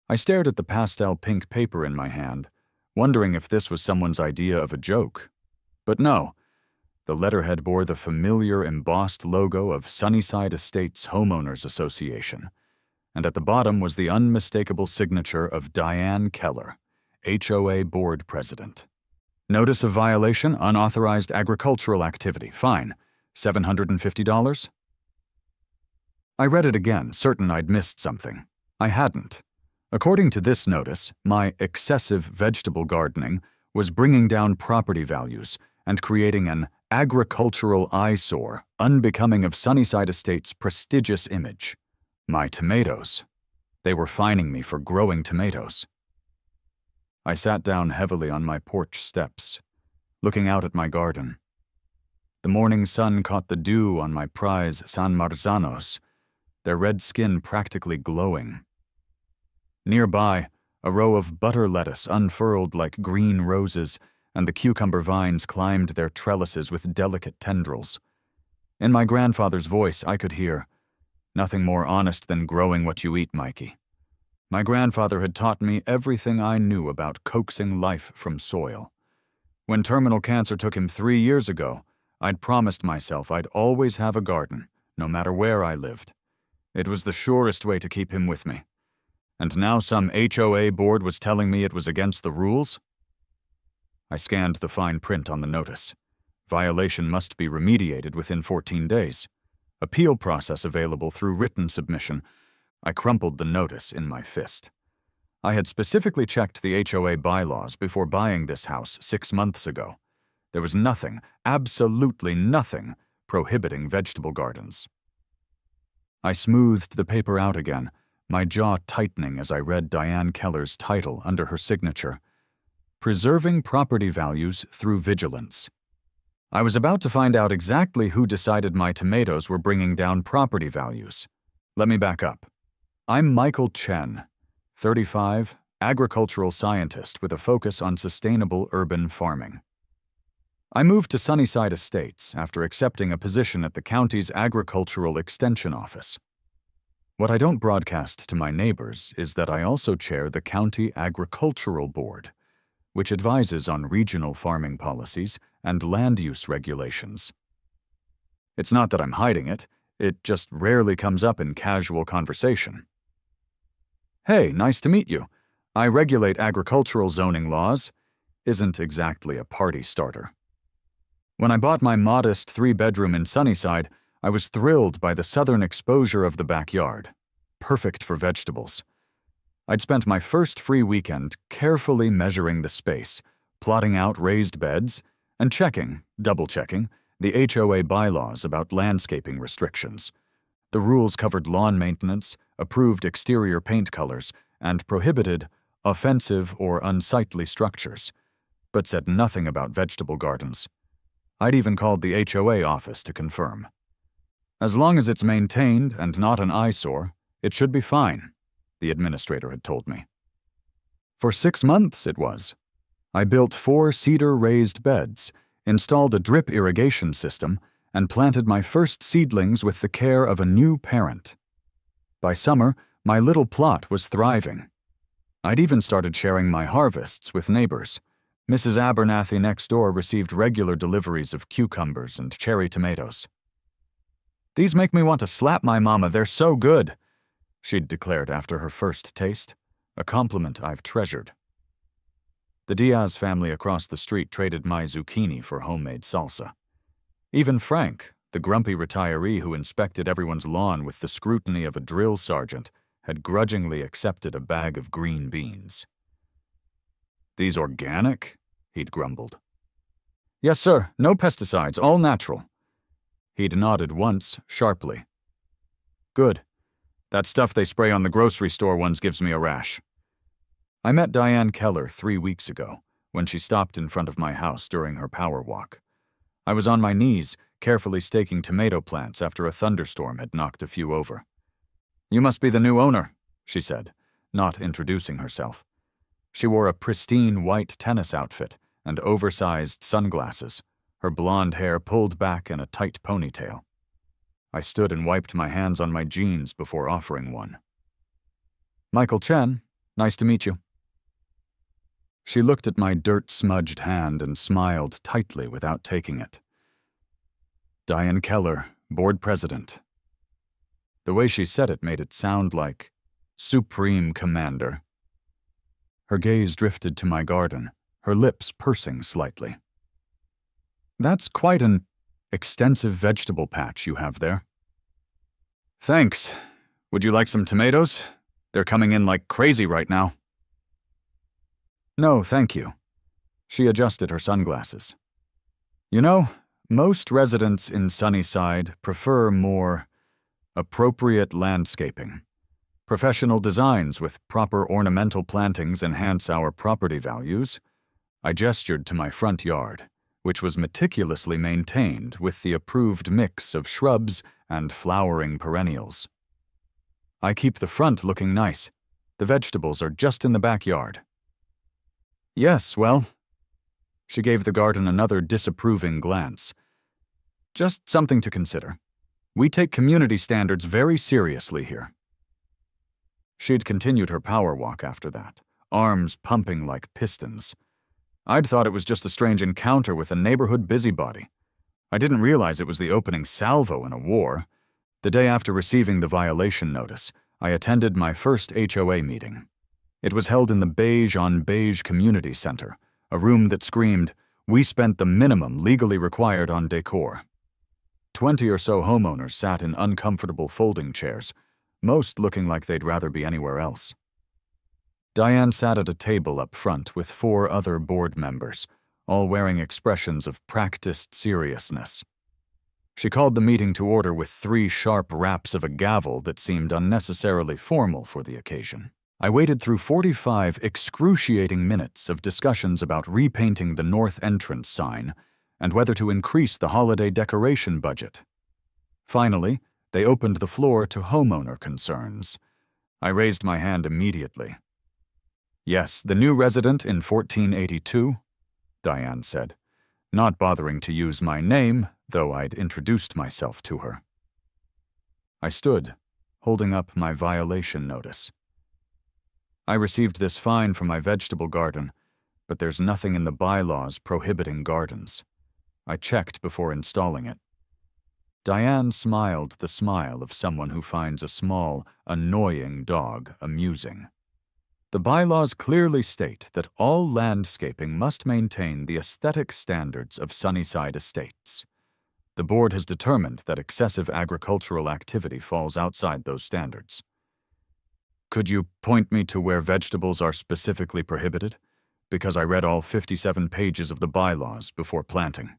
I stared at the pastel pink paper in my hand, wondering if this was someone's idea of a joke. But no, the letterhead bore the familiar embossed logo of Sunnyside Estates Homeowners Association, and at the bottom was the unmistakable signature of Diane Keller, HOA Board President. Notice of violation, unauthorized agricultural activity, fine, $750? I read it again, certain I'd missed something. I hadn't. According to this notice, my excessive vegetable gardening was bringing down property values and creating an agricultural eyesore unbecoming of Sunnyside Estates' prestigious image. My tomatoes. They were fining me for growing tomatoes. I sat down heavily on my porch steps, looking out at my garden. The morning sun caught the dew on my prize San Marzanos, their red skin practically glowing. Nearby, a row of butter lettuce unfurled like green roses, and the cucumber vines climbed their trellises with delicate tendrils. In my grandfather's voice, I could hear, "Nothing more honest than growing what you eat, Mikey." My grandfather had taught me everything I knew about coaxing life from soil. When terminal cancer took him 3 years ago, I'd promised myself I'd always have a garden, no matter where I lived. It was the surest way to keep him with me. And now some HOA board was telling me it was against the rules? I scanned the fine print on the notice. Violation must be remediated within 14 days. Appeal process available through written submission. I crumpled the notice in my fist. I had specifically checked the HOA bylaws before buying this house 6 months ago. There was nothing, absolutely nothing, prohibiting vegetable gardens. I smoothed the paper out again, my jaw tightening as I read Diane Keller's title under her signature, Preserving Property Values Through Vigilance. I was about to find out exactly who decided my tomatoes were bringing down property values. Let me back up. I'm Michael Chen, 35, agricultural scientist with a focus on sustainable urban farming. I moved to Sunnyside Estates after accepting a position at the county's Agricultural Extension Office. What I don't broadcast to my neighbors is that I also chair the County Agricultural Board, which advises on regional farming policies and land use regulations. It's not that I'm hiding it, it just rarely comes up in casual conversation. "Hey, nice to meet you. I regulate agricultural zoning laws," isn't exactly a party starter. When I bought my modest 3-bedroom in Sunnyside, I was thrilled by the southern exposure of the backyard. Perfect for vegetables. I'd spent my first free weekend carefully measuring the space, plotting out raised beds, and double-checking, the HOA bylaws about landscaping restrictions. The rules covered lawn maintenance, approved exterior paint colors, and prohibited offensive or unsightly structures, but said nothing about vegetable gardens. I'd even called the HOA office to confirm. As long as it's maintained and not an eyesore, it should be fine, the administrator had told me. For 6 months it was. I built 4 cedar raised beds, installed a drip irrigation system, and planted my first seedlings with the care of a new parent. By summer, my little plot was thriving. I'd even started sharing my harvests with neighbors. Mrs. Abernathy next door received regular deliveries of cucumbers and cherry tomatoes. "These make me want to slap my mama, they're so good," she'd declared after her first taste, a compliment I've treasured. The Diaz family across the street traded my zucchini for homemade salsa. Even Frank, the grumpy retiree who inspected everyone's lawn with the scrutiny of a drill sergeant, had grudgingly accepted a bag of green beans. "These organic?" he'd grumbled. "Yes, sir. No pesticides, all natural." He'd nodded once, sharply. "Good. That stuff they spray on the grocery store ones gives me a rash." I met Diane Keller 3 weeks ago, when she stopped in front of my house during her power walk. I was on my knees, carefully staking tomato plants after a thunderstorm had knocked a few over. "You must be the new owner," she said, not introducing herself. She wore a pristine white tennis outfit and oversized sunglasses, her blonde hair pulled back in a tight ponytail. I stood and wiped my hands on my jeans before offering one. "Michael Chen, Nice to meet you. She looked at my dirt-smudged hand and smiled tightly without taking it. Diane Keller, board president. The way she said it made it sound like Supreme Commander. Her gaze drifted to my garden, her lips pursing slightly. That's quite an extensive vegetable patch you have there. Thanks. Would you like some tomatoes? They're coming in like crazy right now. No, thank you. She adjusted her sunglasses. You know, most residents in Sunnyside prefer more appropriate landscaping. Professional designs with proper ornamental plantings enhance our property values. I gestured to my front yard, which was meticulously maintained with the approved mix of shrubs and flowering perennials. I keep the front looking nice. The vegetables are just in the backyard. Yes, well, she gave the garden another disapproving glance. Just something to consider. We take community standards very seriously here. She'd continued her power walk after that, arms pumping like pistons. I'd thought it was just a strange encounter with a neighborhood busybody. I didn't realize it was the opening salvo in a war. The day after receiving the violation notice, I attended my first HOA meeting. It was held in the Beige on Beige Community Center, a room that screamed, "We spent the minimum legally required on decor." 20 or so homeowners sat in uncomfortable folding chairs, most looking like they'd rather be anywhere else. Diane sat at a table up front with 4 other board members, all wearing expressions of practiced seriousness. She called the meeting to order with 3 sharp raps of a gavel that seemed unnecessarily formal for the occasion. I waited through 45 excruciating minutes of discussions about repainting the north entrance sign and whether to increase the holiday decoration budget. Finally, they opened the floor to homeowner concerns. I raised my hand immediately. Yes, the new resident in 1482, Diane said, not bothering to use my name, though I'd introduced myself to her. I stood, holding up my violation notice. I received this fine for my vegetable garden, but there's nothing in the bylaws prohibiting gardens. I checked before installing it. Diane smiled the smile of someone who finds a small, annoying dog amusing. The bylaws clearly state that all landscaping must maintain the aesthetic standards of Sunnyside estates. The board has determined that excessive agricultural activity falls outside those standards. Could you point me to where vegetables are specifically prohibited? Because I read all 57 pages of the bylaws before planting.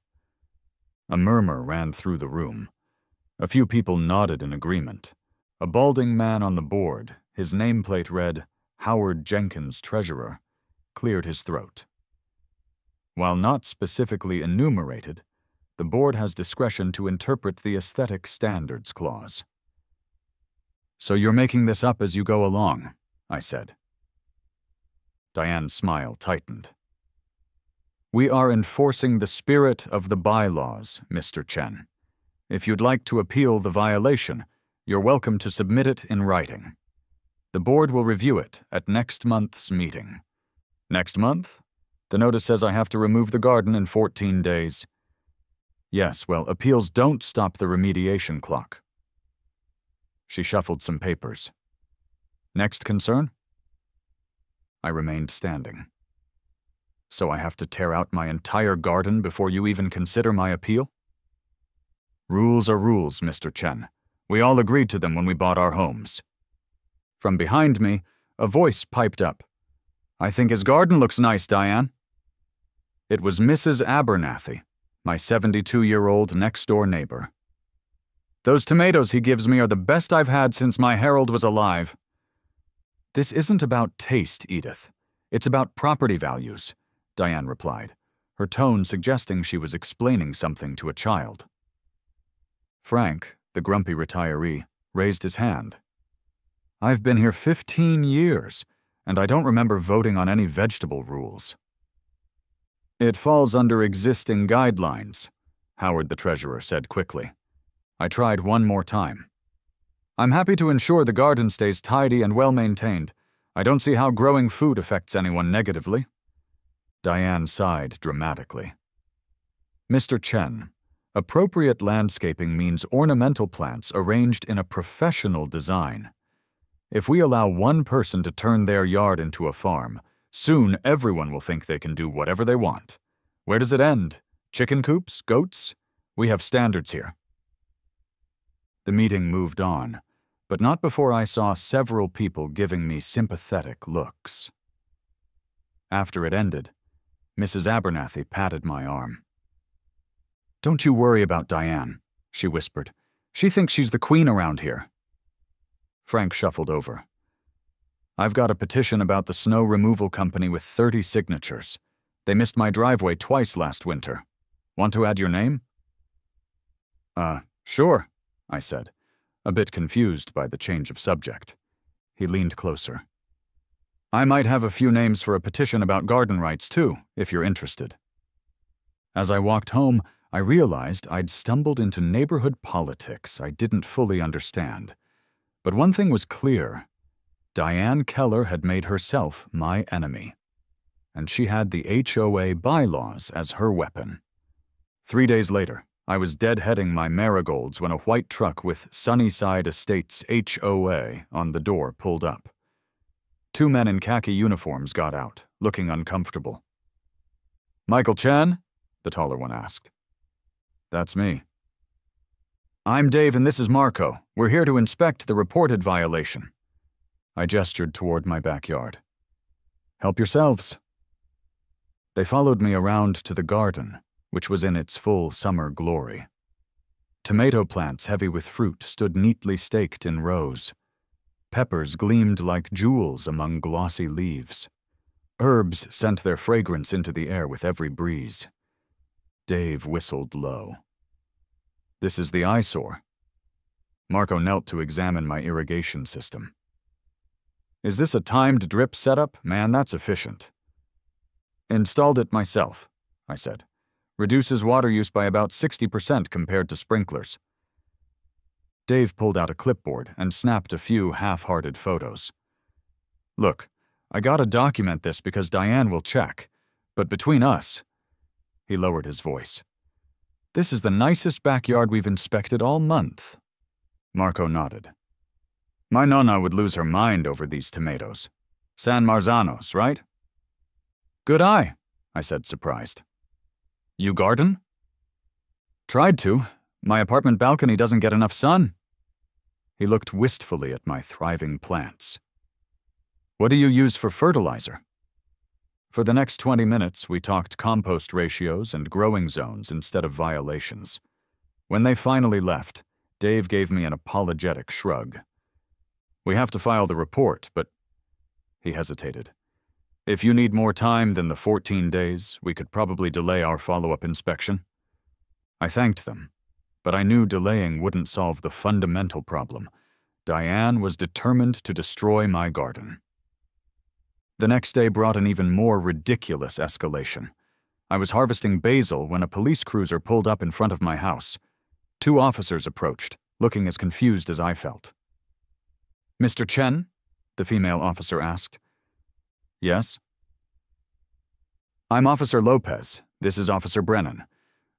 A murmur ran through the room. A few people nodded in agreement. A balding man on the board, his nameplate read, Howard Jenkins, Treasurer, cleared his throat. While not specifically enumerated, the board has discretion to interpret the Aesthetic Standards Clause. So you're making this up as you go along, I said. Diane's smile tightened. We are enforcing the spirit of the bylaws, Mr. Chen. If you'd like to appeal the violation, you're welcome to submit it in writing. The board will review it at next month's meeting. Next month? The notice says I have to remove the garden in 14 days. Yes, well, appeals don't stop the remediation clock. She shuffled some papers. Next concern? I remained standing. So I have to tear out my entire garden before you even consider my appeal? Rules are rules, Mr. Chen. We all agreed to them when we bought our homes. From behind me, a voice piped up. I think his garden looks nice, Diane. It was Mrs. Abernathy, my 72-year-old next-door neighbor. Those tomatoes he gives me are the best I've had since my Harold was alive. This isn't about taste, Edith. It's about property values, Diane replied, her tone suggesting she was explaining something to a child. Frank, the grumpy retiree, raised his hand. I've been here 15 years, and I don't remember voting on any vegetable rules. It falls under existing guidelines, Howard the treasurer said quickly. I tried one more time. I'm happy to ensure the garden stays tidy and well-maintained. I don't see how growing food affects anyone negatively. Diane sighed dramatically. Mr. Chen, appropriate landscaping means ornamental plants arranged in a professional design. If we allow one person to turn their yard into a farm, soon everyone will think they can do whatever they want. Where does it end? Chicken coops? Goats? We have standards here. The meeting moved on, but not before I saw several people giving me sympathetic looks. After it ended, Mrs. Abernathy patted my arm. "Don't you worry about Diane," she whispered. "She thinks she's the queen around here." Frank shuffled over. "I've got a petition about the snow removal company with 30 signatures. They missed my driveway twice last winter. Want to add your name?" Sure," I said, a bit confused by the change of subject. He leaned closer. "I might have a few names for a petition about garden rights, too, if you're interested." As I walked home, I realized I'd stumbled into neighborhood politics I didn't fully understand. But one thing was clear. Diane Keller had made herself my enemy. And she had the HOA bylaws as her weapon. 3 days later, I was deadheading my marigolds when a white truck with Sunnyside Estates HOA on the door pulled up. 2 men in khaki uniforms got out, looking uncomfortable. "Michael Chen?" the taller one asked. "That's me." "I'm Dave and this is Marco. We're here to inspect the reported violation." I gestured toward my backyard. "Help yourselves." They followed me around to the garden, which was in its full summer glory. Tomato plants heavy with fruit stood neatly staked in rows. Peppers gleamed like jewels among glossy leaves. Herbs sent their fragrance into the air with every breeze. Dave whistled low. "This is the eyesore." Marco knelt to examine my irrigation system. "Is this a timed drip setup? Man, that's efficient." "Installed it myself," I said. "Reduces water use by about 60% compared to sprinklers." Dave pulled out a clipboard and snapped a few half-hearted photos. "Look, I gotta document this because Diane will check. But between us," he lowered his voice, "this is the nicest backyard we've inspected all month." Marco nodded. "My nonna would lose her mind over these tomatoes. San Marzanos, right?" "Good eye," I said, surprised. "You garden?" "Tried to. My apartment balcony doesn't get enough sun." He looked wistfully at my thriving plants. "What do you use for fertilizer?" For the next 20 minutes, we talked compost ratios and growing zones instead of violations. When they finally left, Dave gave me an apologetic shrug. "We have to file the report, but—" He hesitated. "If you need more time than the 14 days, we could probably delay our follow-up inspection." I thanked them, but I knew delaying wouldn't solve the fundamental problem. Diane was determined to destroy my garden. The next day brought an even more ridiculous escalation. I was harvesting basil when a police cruiser pulled up in front of my house. 2 officers approached, looking as confused as I felt. "Mr. Chen?" the female officer asked. "Yes?" "I'm Officer Lopez. This is Officer Brennan.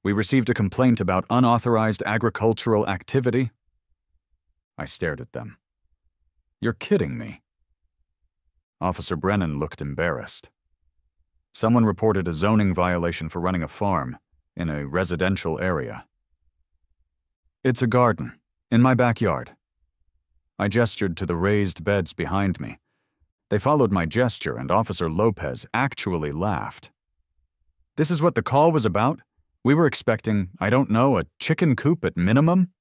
We received a complaint about unauthorized agricultural activity." I stared at them. "You're kidding me." Officer Brennan looked embarrassed. "Someone reported a zoning violation for running a farm in a residential area." "It's a garden, in my backyard." I gestured to the raised beds behind me. They followed my gesture, and Officer Lopez actually laughed. "This is what the call was about? We were expecting, I don't know, a chicken coop at minimum?"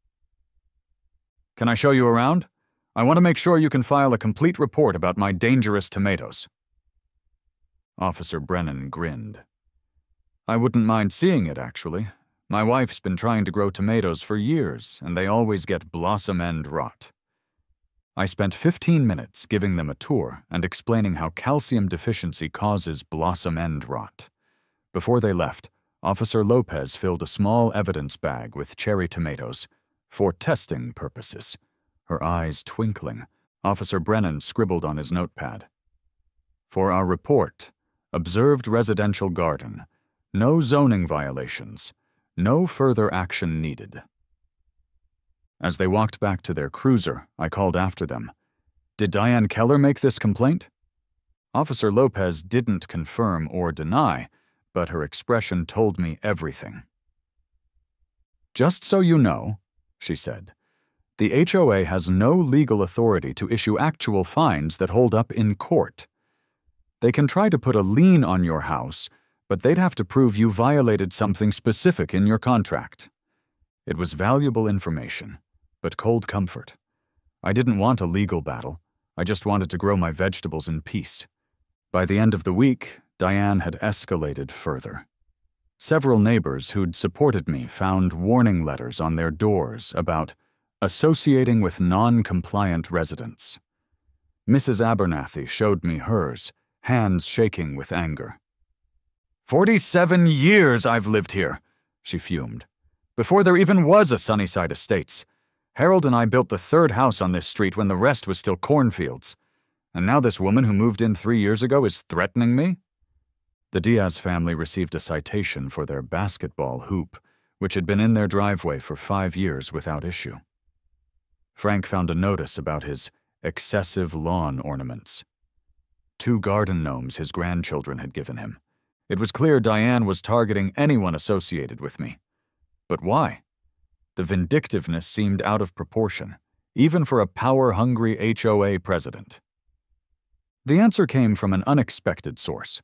"Can I show you around? I want to make sure you can file a complete report about my dangerous tomatoes." Officer Brennan grinned. "I wouldn't mind seeing it, actually. My wife's been trying to grow tomatoes for years, and they always get blossom end rot." I spent 15 minutes giving them a tour and explaining how calcium deficiency causes blossom end rot. Before they left, Officer Lopez filled a small evidence bag with cherry tomatoes for testing purposes. Her eyes twinkling, Officer Brennan scribbled on his notepad, For our report, observed residential garden, no zoning violations, no further action needed. As they walked back to their cruiser, I called after them. Did Diane Keller make this complaint? Officer Lopez didn't confirm or deny, but her expression told me everything. Just so you know, she said, the HOA has no legal authority to issue actual fines that hold up in court. They can try to put a lien on your house, but they'd have to prove you violated something specific in your contract. It was valuable information, but cold comfort. I didn't want a legal battle. I just wanted to grow my vegetables in peace. By the end of the week, Diane had escalated further. Several neighbors who'd supported me found warning letters on their doors about associating with non-compliant residents. Mrs. Abernathy showed me hers, hands shaking with anger. 47 years I've lived here, she fumed. Before there even was a Sunnyside Estates. Harold and I built the third house on this street when the rest was still cornfields. And now this woman who moved in 3 years ago is threatening me? The Diaz family received a citation for their basketball hoop, which had been in their driveway for 5 years without issue. Frank found a notice about his excessive lawn ornaments. 2 garden gnomes his grandchildren had given him. It was clear Diane was targeting anyone associated with me. But why? The vindictiveness seemed out of proportion, even for a power-hungry HOA president. The answer came from an unexpected source.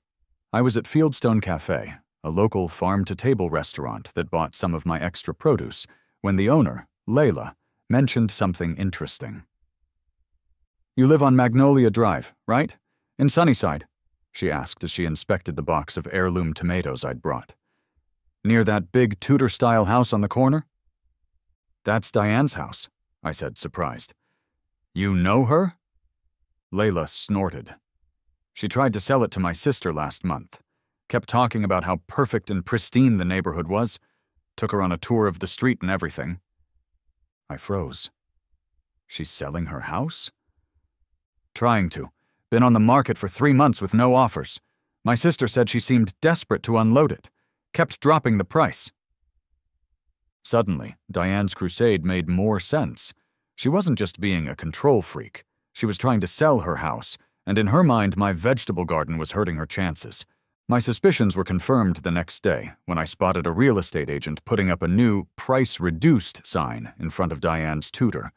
I was at Fieldstone Cafe, a local farm-to-table restaurant that bought some of my extra produce, when the owner, Layla, mentioned something interesting. You live on Magnolia Drive, right? In Sunnyside, she asked as she inspected the box of heirloom tomatoes I'd brought. Near that big Tudor-style house on the corner? That's Diane's house, I said, surprised. You know her? Layla snorted. She tried to sell it to my sister last month. Kept talking about how perfect and pristine the neighborhood was. Took her on a tour of the street and everything. I froze. She's selling her house? Trying to. Been on the market for 3 months with no offers. My sister said she seemed desperate to unload it. Kept dropping the price. Suddenly, Diane's crusade made more sense. She wasn't just being a control freak. She was trying to sell her house, and in her mind, my vegetable garden was hurting her chances. My suspicions were confirmed the next day when I spotted a real estate agent putting up a new price-reduced sign in front of Diane's Tudor.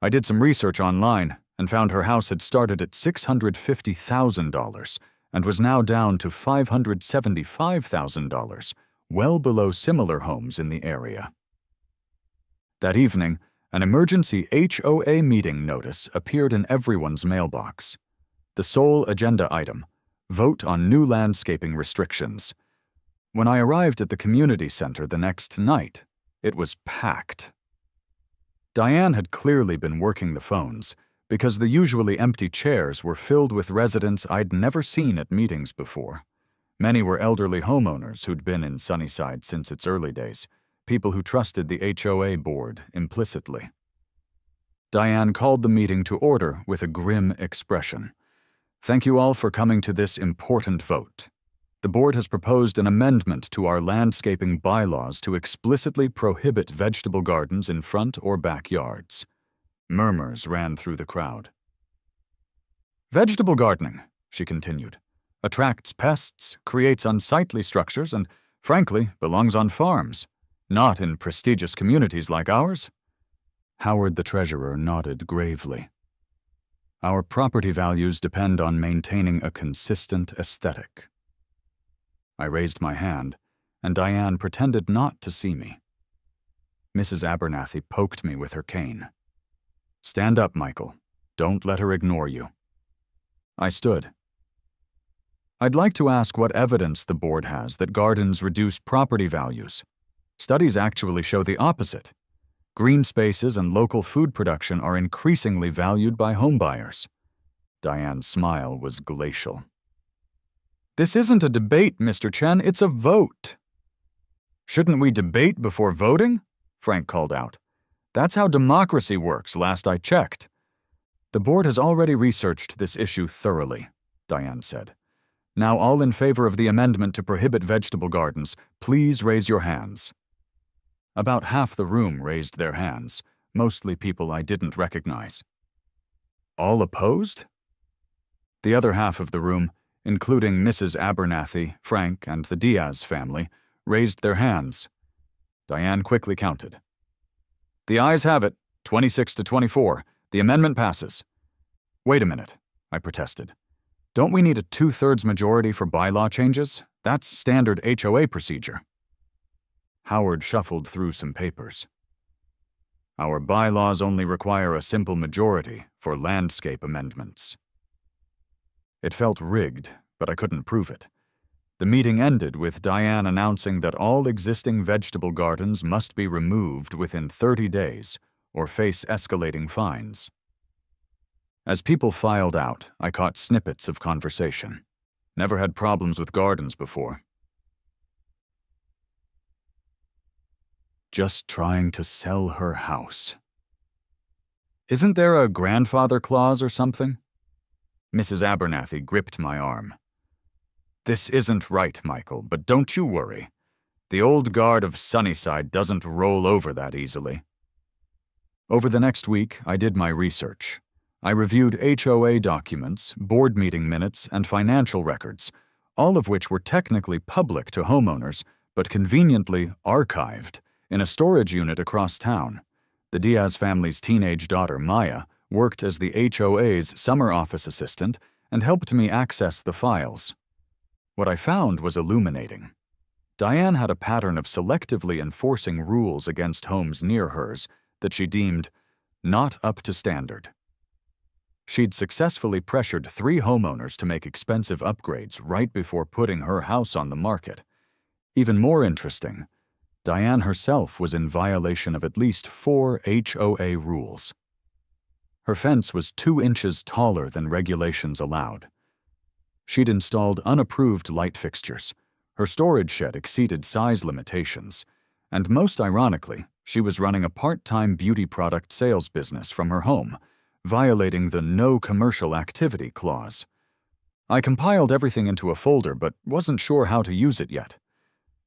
I did some research online and found her house had started at $650,000 and was now down to $575,000, well below similar homes in the area. That evening, an emergency HOA meeting notice appeared in everyone's mailbox. The sole agenda item: vote on new landscaping restrictions. When I arrived at the community center the next night, it was packed. Diane had clearly been working the phones, because the usually empty chairs were filled with residents I'd never seen at meetings before. Many were elderly homeowners who'd been in Sunnyside since its early days, people who trusted the HOA board implicitly. Diane called the meeting to order with a grim expression. Thank you all for coming to this important vote. The board has proposed an amendment to our landscaping bylaws to explicitly prohibit vegetable gardens in front or backyards. Murmurs ran through the crowd. Vegetable gardening, she continued, attracts pests, creates unsightly structures, and, frankly, belongs on farms, not in prestigious communities like ours. Howard the treasurer nodded gravely. Our property values depend on maintaining a consistent aesthetic. I raised my hand, and Diane pretended not to see me. Mrs. Abernathy poked me with her cane. Stand up, Michael. Don't let her ignore you. I stood. I'd like to ask what evidence the board has that gardens reduce property values. Studies actually show the opposite. Green spaces and local food production are increasingly valued by homebuyers. Diane's smile was glacial. This isn't a debate, Mr. Chen, it's a vote. Shouldn't we debate before voting? Frank called out. That's how democracy works, last I checked. The board has already researched this issue thoroughly, Diane said. "Now all in favor of the amendment to prohibit vegetable gardens, please raise your hands." About half the room raised their hands, mostly people I didn't recognize. All opposed? The other half of the room, including Mrs. Abernathy, Frank, and the Diaz family, raised their hands. Diane quickly counted. "The ayes have it, 26 to 24. The amendment passes." "Wait a minute," I protested. "Don't we need a 2/3 majority for bylaw changes? That's standard HOA procedure." Howard shuffled through some papers. "Our bylaws only require a simple majority for landscape amendments." It felt rigged, but I couldn't prove it. The meeting ended with Diane announcing that all existing vegetable gardens must be removed within 30 days or face escalating fines. As people filed out, I caught snippets of conversation. Never had problems with gardens before. Just trying to sell her house. Isn't there a grandfather clause or something? Mrs. Abernathy gripped my arm. "This isn't right, Michael, but don't you worry. The old guard of Sunnyside doesn't roll over that easily." Over the next week, I did my research. I reviewed HOA documents, board meeting minutes, and financial records, all of which were technically public to homeowners, but conveniently archived in a storage unit across town. The Diaz family's teenage daughter, Maya, worked as the HOA's summer office assistant and helped me access the files. What I found was illuminating. Diane had a pattern of selectively enforcing rules against homes near hers that she deemed not up to standard. She'd successfully pressured 3 homeowners to make expensive upgrades right before putting her house on the market. Even more interesting, Diane herself was in violation of at least 4 HOA rules. Her fence was 2 inches taller than regulations allowed. She'd installed unapproved light fixtures. Her storage shed exceeded size limitations. And most ironically, she was running a part-time beauty product sales business from her home, violating the No Commercial Activity clause. I compiled everything into a folder but wasn't sure how to use it yet.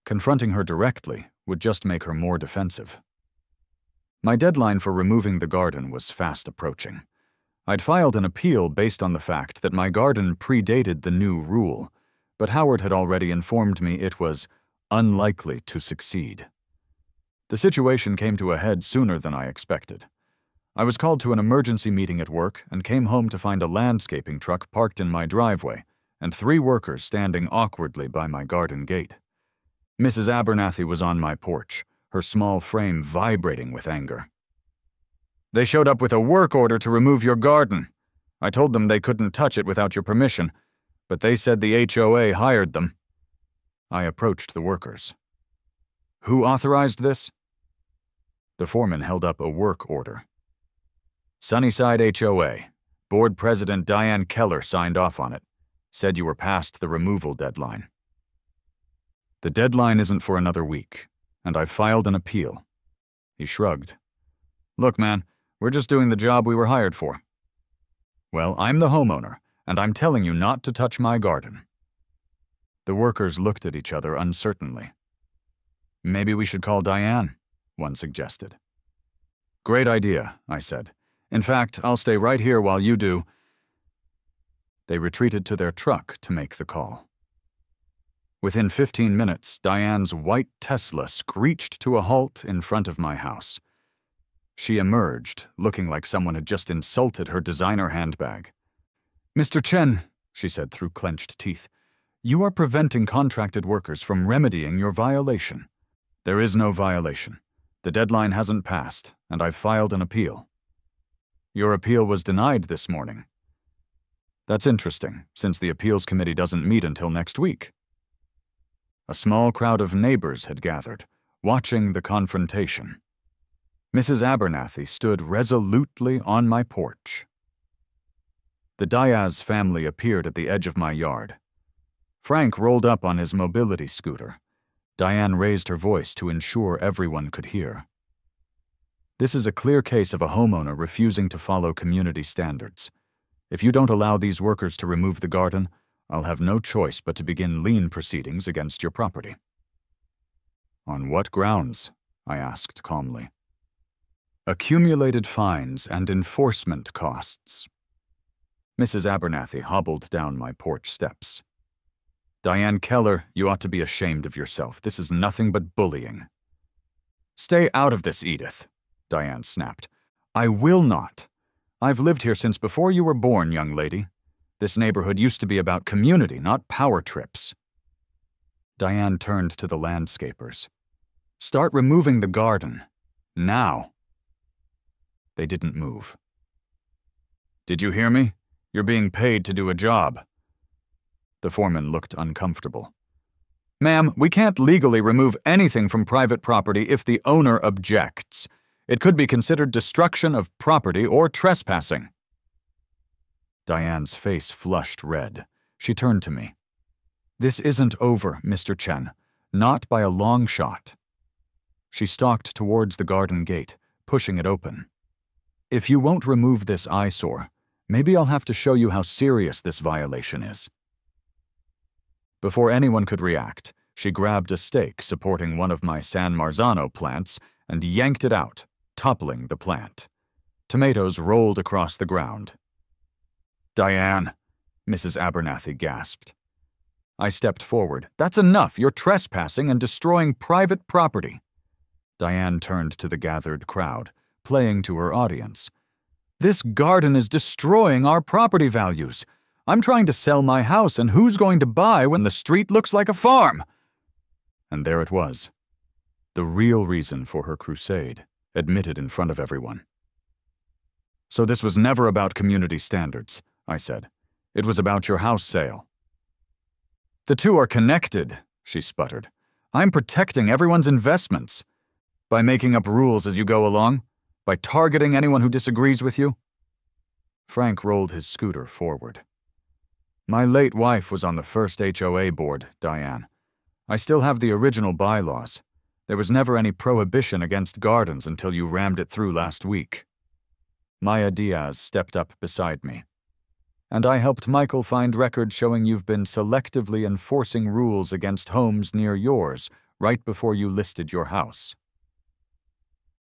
Confronting her directly would just make her more defensive. My deadline for removing the garden was fast approaching. I'd filed an appeal based on the fact that my garden predated the new rule, but Howard had already informed me it was unlikely to succeed. The situation came to a head sooner than I expected. I was called to an emergency meeting at work and came home to find a landscaping truck parked in my driveway and 3 workers standing awkwardly by my garden gate. Mrs. Abernathy was on my porch, her small frame vibrating with anger. "They showed up with a work order to remove your garden. I told them they couldn't touch it without your permission, but they said the HOA hired them." I approached the workers. "Who authorized this?" The foreman held up a work order. "Sunnyside HOA. Board President Diane Keller signed off on it. Said you were past the removal deadline." "The deadline isn't for another week, and I've filed an appeal." He shrugged. "Look, man, we're just doing the job we were hired for." "Well, I'm the homeowner, and I'm telling you not to touch my garden." The workers looked at each other uncertainly. "Maybe we should call Diane," one suggested. "Great idea," I said. "In fact, I'll stay right here while you do." They retreated to their truck to make the call. Within 15 minutes, Diane's white Tesla screeched to a halt in front of my house. She emerged, looking like someone had just insulted her designer handbag. "Mr. Chen," she said through clenched teeth, "you are preventing contracted workers from remedying your violation." "There is no violation. The deadline hasn't passed, and I've filed an appeal." "Your appeal was denied this morning." "That's interesting, since the appeals committee doesn't meet until next week." A small crowd of neighbors had gathered, watching the confrontation. Mrs. Abernathy stood resolutely on my porch. The Diaz family appeared at the edge of my yard. Frank rolled up on his mobility scooter. Diane raised her voice to ensure everyone could hear. "This is a clear case of a homeowner refusing to follow community standards. If you don't allow these workers to remove the garden, I'll have no choice but to begin lien proceedings against your property." "On what grounds?" I asked calmly. "Accumulated fines and enforcement costs." Mrs. Abernathy hobbled down my porch steps. "Diane Keller, you ought to be ashamed of yourself. This is nothing but bullying." "Stay out of this, Edith," Diane snapped. "I will not. I've lived here since before you were born, young lady. This neighborhood used to be about community, not power trips." Diane turned to the landscapers. "Start removing the garden. Now." They didn't move. "Did you hear me? You're being paid to do a job." The foreman looked uncomfortable. "Ma'am, we can't legally remove anything from private property if the owner objects. It could be considered destruction of property or trespassing." Diane's face flushed red. She turned to me. "This isn't over, Mr. Chen. Not by a long shot." She stalked towards the garden gate, pushing it open. "If you won't remove this eyesore, maybe I'll have to show you how serious this violation is." Before anyone could react, she grabbed a stake supporting one of my San Marzano plants and yanked it out, toppling the plant. Tomatoes rolled across the ground. "Diane," Mrs. Abernathy gasped. I stepped forward. "That's enough. You're trespassing and destroying private property." Diane turned to the gathered crowd, playing to her audience. "This garden is destroying our property values. I'm trying to sell my house, and who's going to buy when the street looks like a farm?" And there it was. The real reason for her crusade, admitted in front of everyone. "So this was never about community standards," I said. "It was about your house sale." "The two are connected," she sputtered. "I'm protecting everyone's investments. By making up rules as you go along? By targeting anyone who disagrees with you?" Frank rolled his scooter forward. "My late wife was on the first HOA board, Diane. I still have the original bylaws. There was never any prohibition against gardens until you rammed it through last week." Maya Diaz stepped up beside me. "And I helped Michael find records showing you've been selectively enforcing rules against homes near yours right before you listed your house."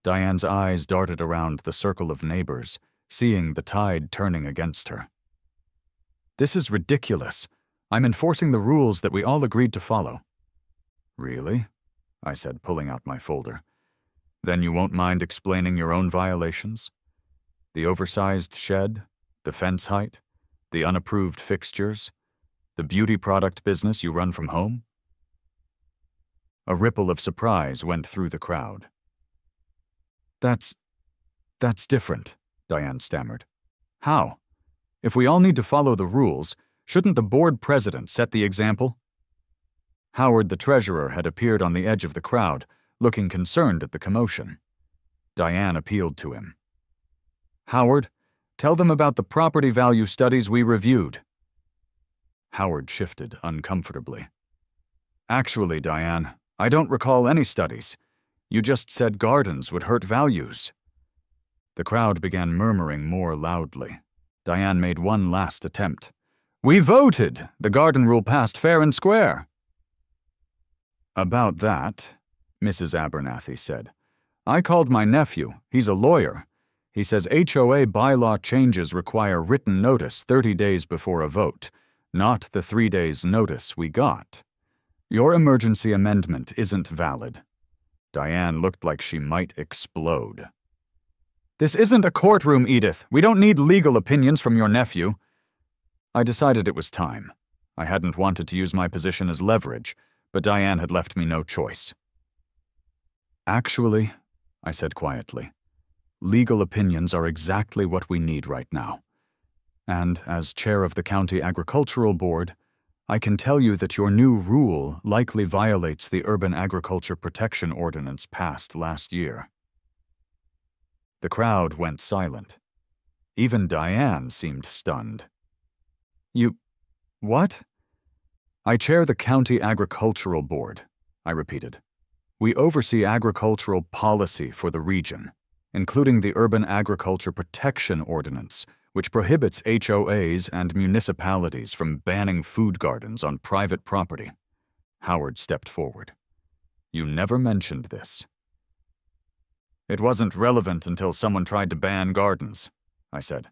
Diane's eyes darted around the circle of neighbors, seeing the tide turning against her. "This is ridiculous. I'm enforcing the rules that we all agreed to follow." "Really?" I said, pulling out my folder. "Then you won't mind explaining your own violations? The oversized shed, the fence height, the unapproved fixtures, the beauty product business you run from home?" A ripple of surprise went through the crowd. That's different," Diane stammered. "How? If we all need to follow the rules, shouldn't the board president set the example?" Howard, the treasurer, had appeared on the edge of the crowd, looking concerned at the commotion. Diane appealed to him. "Howard, tell them about the property value studies we reviewed." Howard shifted uncomfortably. "Actually, Diane, I don't recall any studies. You just said gardens would hurt values." The crowd began murmuring more loudly. Diane made one last attempt. "We voted! The garden rule passed fair and square." "About that," Mrs. Abernathy said, "I called my nephew. He's a lawyer. He says HOA bylaw changes require written notice 30 days before a vote, not the 3 days notice we got. Your emergency amendment isn't valid." Diane looked like she might explode. "This isn't a courtroom, Edith. We don't need legal opinions from your nephew." I decided it was time. I hadn't wanted to use my position as leverage, but Diane had left me no choice. "Actually," I said quietly, "legal opinions are exactly what we need right now. And as chair of the County Agricultural Board, I can tell you that your new rule likely violates the Urban Agriculture Protection Ordinance passed last year." The crowd went silent. Even Diane seemed stunned. "You... what?" "I chair the County Agricultural Board," I repeated. "We oversee agricultural policy for the region, including the Urban Agriculture Protection Ordinance, which prohibits HOAs and municipalities from banning food gardens on private property. Howard stepped forward. You never mentioned this. It wasn't relevant until someone tried to ban gardens, I said.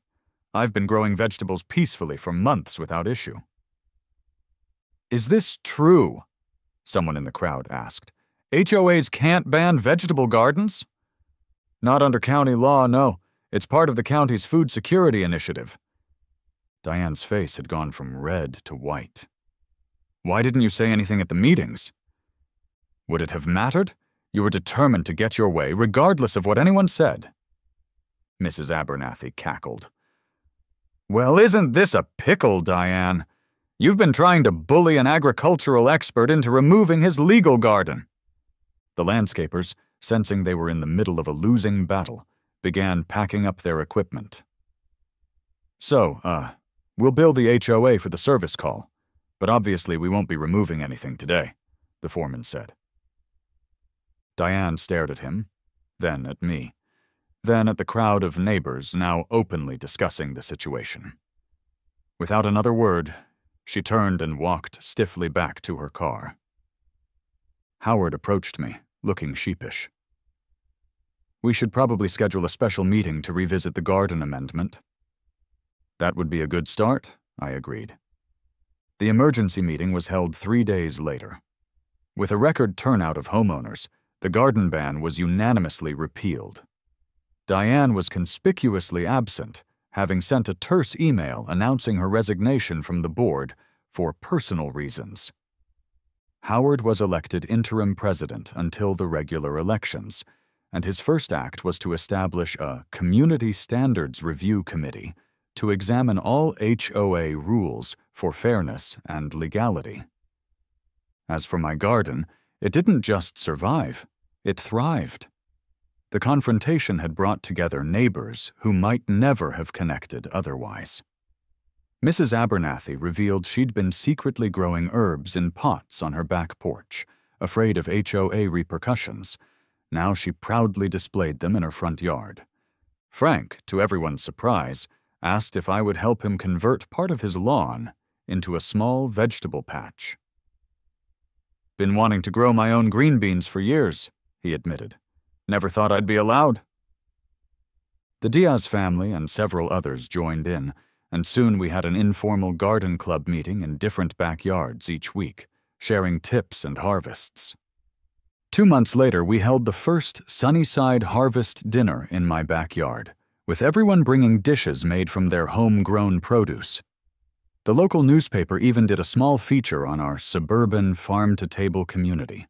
I've been growing vegetables peacefully for months without issue. Is this true? Someone in the crowd asked. HOAs can't ban vegetable gardens? Not under county law, no. It's part of the county's food security initiative. Diane's face had gone from red to white. Why didn't you say anything at the meetings? Would it have mattered? You were determined to get your way, regardless of what anyone said. Mrs. Abernathy cackled. Well, isn't this a pickle, Diane? You've been trying to bully an agricultural expert into removing his legal garden. The landscapers, sensing they were in the middle of a losing battle, began packing up their equipment. So, we'll bill the HOA for the service call, but obviously we won't be removing anything today, the foreman said. Diane stared at him, then at me, then at the crowd of neighbors now openly discussing the situation. Without another word, she turned and walked stiffly back to her car. Howard approached me, looking sheepish. We should probably schedule a special meeting to revisit the garden amendment. That would be a good start, I agreed. The emergency meeting was held 3 days later. With a record turnout of homeowners, the garden ban was unanimously repealed. Diane was conspicuously absent, having sent a terse email announcing her resignation from the board for personal reasons. Howard was elected interim president until the regular elections, and his first act was to establish a Community Standards Review Committee to examine all HOA rules for fairness and legality. As for my garden, it didn't just survive, it thrived. The confrontation had brought together neighbors who might never have connected otherwise. Mrs. Abernathy revealed she'd been secretly growing herbs in pots on her back porch, afraid of HOA repercussions. Now she proudly displayed them in her front yard. Frank, to everyone's surprise, asked if I would help him convert part of his lawn into a small vegetable patch. Been wanting to grow my own green beans for years, he admitted. Never thought I'd be allowed. The Diaz family and several others joined in, and soon we had an informal garden club meeting in different backyards each week, sharing tips and harvests. 2 months later, we held the first Sunnyside Harvest dinner in my backyard, with everyone bringing dishes made from their homegrown produce. The local newspaper even did a small feature on our suburban farm-to-table community.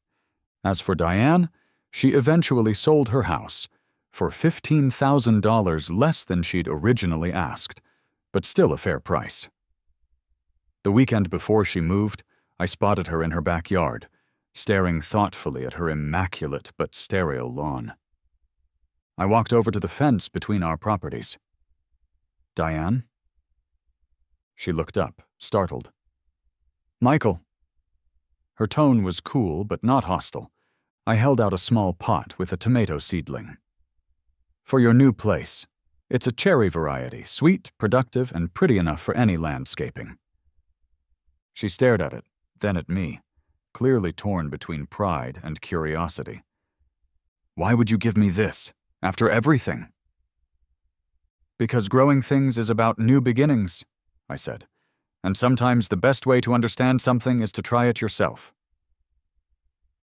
As for Diane, she eventually sold her house for $15,000 less than she'd originally asked, but still a fair price. The weekend before she moved, I spotted her in her backyard, staring thoughtfully at her immaculate but sterile lawn. I walked over to the fence between our properties. Diane? She looked up, startled. Michael. Her tone was cool but not hostile. I held out a small pot with a tomato seedling. For your new place. It's a cherry variety, sweet, productive, and pretty enough for any landscaping. She stared at it, then at me, clearly torn between pride and curiosity. Why would you give me this, after everything? Because growing things is about new beginnings, I said, and sometimes the best way to understand something is to try it yourself.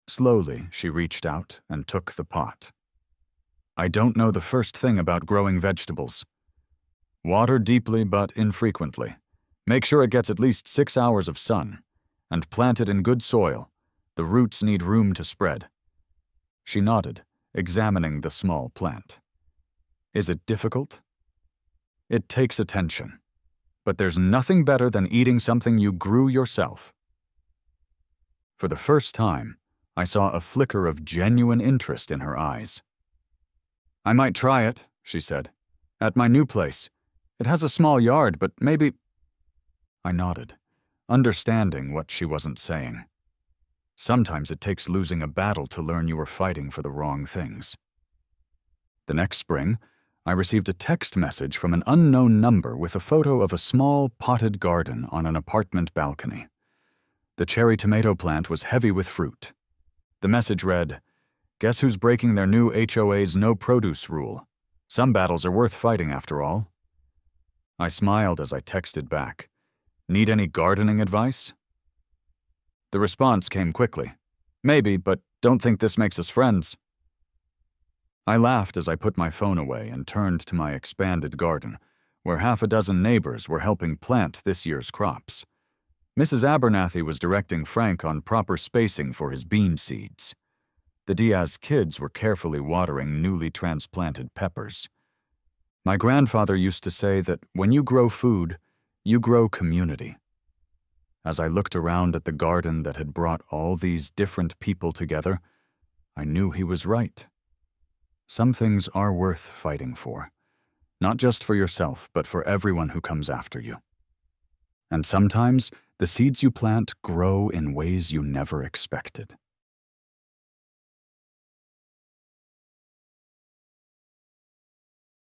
Slowly, she reached out and took the pot. I don't know the first thing about growing vegetables. Water deeply but infrequently. Make sure it gets at least 6 hours of sun. And plant it in good soil. The roots need room to spread. She nodded, examining the small plant. Is it difficult? It takes attention. But there's nothing better than eating something you grew yourself. For the first time, I saw a flicker of genuine interest in her eyes. I might try it, she said. At my new place. It has a small yard, but maybe... I nodded, understanding what she wasn't saying. Sometimes it takes losing a battle to learn you were fighting for the wrong things. The next spring, I received a text message from an unknown number with a photo of a small potted garden on an apartment balcony. The cherry tomato plant was heavy with fruit. The message read, "Guess who's breaking their new HOA's no produce rule? Some battles are worth fighting after all." I smiled as I texted back, "Need any gardening advice?" The response came quickly. "Maybe, but don't think this makes us friends." I laughed as I put my phone away and turned to my expanded garden, where half a dozen neighbors were helping plant this year's crops. Mrs. Abernathy was directing Frank on proper spacing for his bean seeds. The Diaz kids were carefully watering newly transplanted peppers. My grandfather used to say that when you grow food, you grow community. As I looked around at the garden that had brought all these different people together, I knew he was right. Some things are worth fighting for, not just for yourself, but for everyone who comes after you. And sometimes, the seeds you plant grow in ways you never expected.